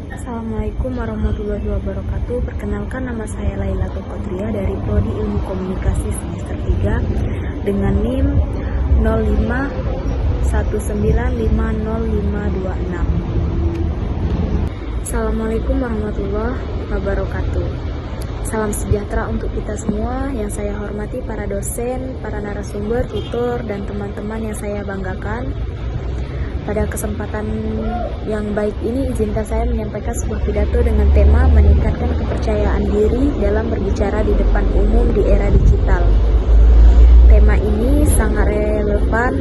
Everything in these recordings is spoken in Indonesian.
Assalamualaikum warahmatullahi wabarakatuh. Perkenalkan, nama saya Lailatul Qadria dari Prodi Ilmu Komunikasi semester 3 dengan NIM 0519505526. Assalamualaikum warahmatullahi wabarakatuh. Salam sejahtera untuk kita semua. Yang saya hormati para dosen, para narasumber, tutor, dan teman-teman yang saya banggakan. Pada kesempatan yang baik ini, izinkan saya menyampaikan sebuah pidato dengan tema meningkatkan kepercayaan diri dalam berbicara di depan umum di era digital. Tema ini sangat relevan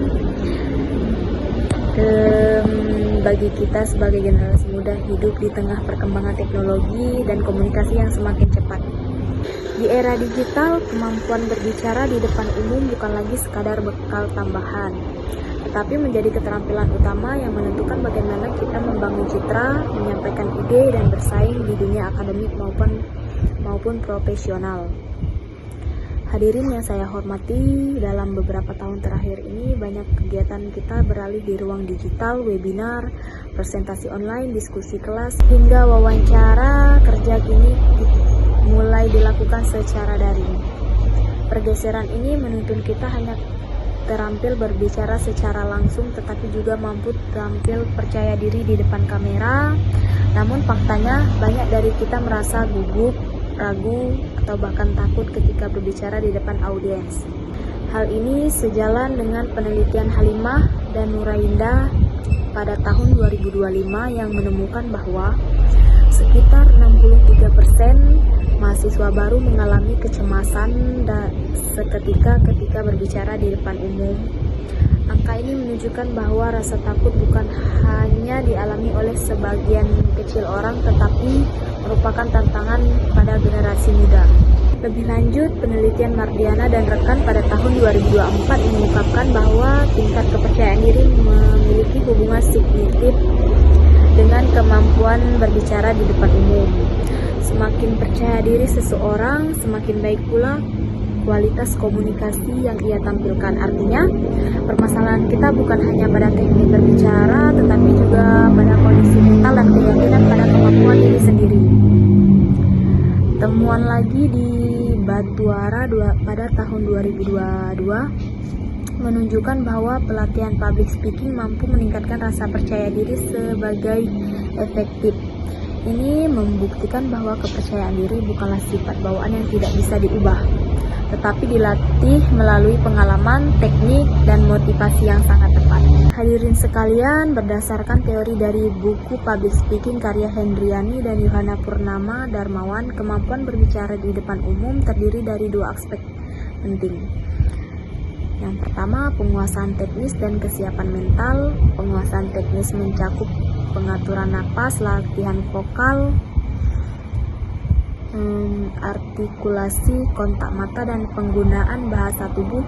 bagi kita sebagai generasi muda hidup di tengah perkembangan teknologi dan komunikasi yang semakin cepat. Di era digital, kemampuan berbicara di depan umum bukan lagi sekadar bekal tambahan, tetapi menjadi keterampilan utama yang menentukan bagaimana kita membangun citra, menyampaikan ide, dan bersaing di dunia akademik maupun profesional. Hadirin yang saya hormati, dalam beberapa tahun terakhir ini banyak kegiatan kita beralih di ruang digital, webinar, presentasi online, diskusi kelas, hingga wawancara kerja kini mulai dilakukan secara daring. Pergeseran ini menuntun kita hanya terampil berbicara secara langsung, tetapi juga mampu tampil percaya diri di depan kamera. Namun faktanya banyak dari kita merasa gugup, ragu, atau bahkan takut ketika berbicara di depan audiens. Hal ini sejalan dengan penelitian Halimah dan Nuraindah pada tahun 2025 yang menemukan bahwa sekitar 63% mahasiswa baru mengalami kecemasan seketika ketika berbicara di depan umum. Angka ini menunjukkan bahwa rasa takut bukan hanya dialami oleh sebagian kecil orang, tetapi merupakan tantangan pada generasi muda. Lebih lanjut, penelitian Mardiana dan rekan pada tahun 2024 mengungkapkan bahwa tingkat kepercayaan diri memiliki hubungan signifikan dengan kemampuan berbicara di depan umum. Semakin percaya diri seseorang, semakin baik pula kualitas komunikasi yang ia tampilkan. Artinya, permasalahan kita bukan hanya pada teknik berbicara, tetapi juga pada kondisi mental dan keyakinan pada kemampuan diri sendiri. Temuan lagi di Batuara pada tahun 2022 menunjukkan bahwa pelatihan public speaking mampu meningkatkan rasa percaya diri sebagai efektif. Ini membuktikan bahwa kepercayaan diri bukanlah sifat bawaan yang tidak bisa diubah, tetapi dilatih melalui pengalaman, teknik, dan motivasi yang sangat tepat. Hadirin sekalian, berdasarkan teori dari buku Public Speaking karya Hendriani dan Yohana Purnama Darmawan, kemampuan berbicara di depan umum terdiri dari dua aspek penting. Yang pertama, penguasaan teknis dan kesiapan mental. Penguasaan teknis mencakup pengaturan napas, latihan vokal, artikulasi, kontak mata, dan penggunaan bahasa tubuh.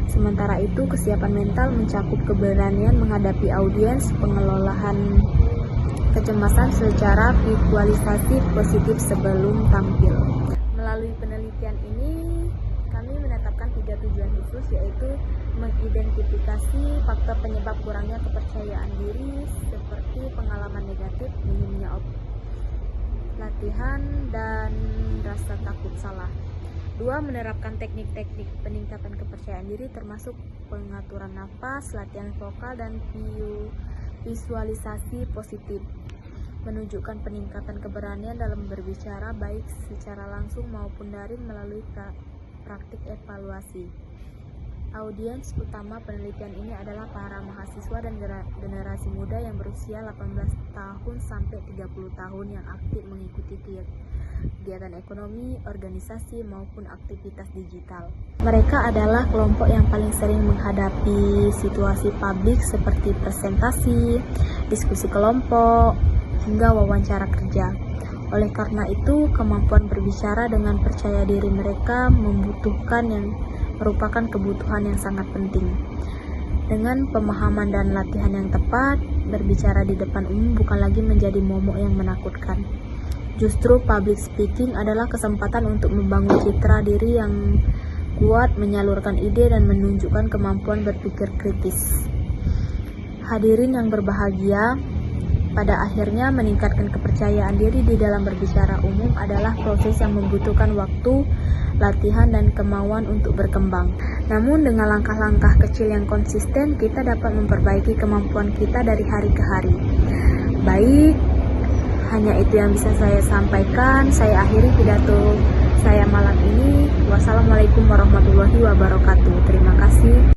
Sementara itu, kesiapan mental mencakup keberanian menghadapi audiens, pengelolaan kecemasan secara visualisasi positif sebelum tampil. Melalui penelitian ini, kami menetapkan 3 tujuan khusus, yaitu mengidentifikasi faktor penyebab kurangnya kepercayaan diri seperti pengalaman negatif, minimnya latihan, dan rasa takut salah. 2. Menerapkan teknik-teknik peningkatan kepercayaan diri termasuk pengaturan nafas, latihan vokal, dan visualisasi positif. Menunjukkan peningkatan keberanian dalam berbicara baik secara langsung maupun daring melalui praktik evaluasi. Audiens utama penelitian ini adalah para mahasiswa dan generasi muda yang berusia 18 tahun sampai 30 tahun yang aktif mengikuti kegiatan ekonomi, organisasi, maupun aktivitas digital. Mereka adalah kelompok yang paling sering menghadapi situasi publik seperti presentasi, diskusi kelompok, hingga wawancara kerja. Oleh karena itu, kemampuan berbicara dengan percaya diri mereka merupakan kebutuhan yang sangat penting. Dengan pemahaman dan latihan yang tepat, berbicara di depan umum bukan lagi menjadi momok yang menakutkan. Justru public speaking adalah kesempatan untuk membangun citra diri yang kuat, menyalurkan ide, dan menunjukkan kemampuan berpikir kritis. Hadirin yang berbahagia, Pada akhirnya, meningkatkan kepercayaan diri di dalam berbicara umum adalah proses yang membutuhkan waktu, latihan, dan kemauan untuk berkembang. Namun, dengan langkah-langkah kecil yang konsisten, kita dapat memperbaiki kemampuan kita dari hari ke hari. Baik, hanya itu yang bisa saya sampaikan. Saya akhiri pidato saya malam ini. Wassalamualaikum warahmatullahi wabarakatuh. Terima kasih.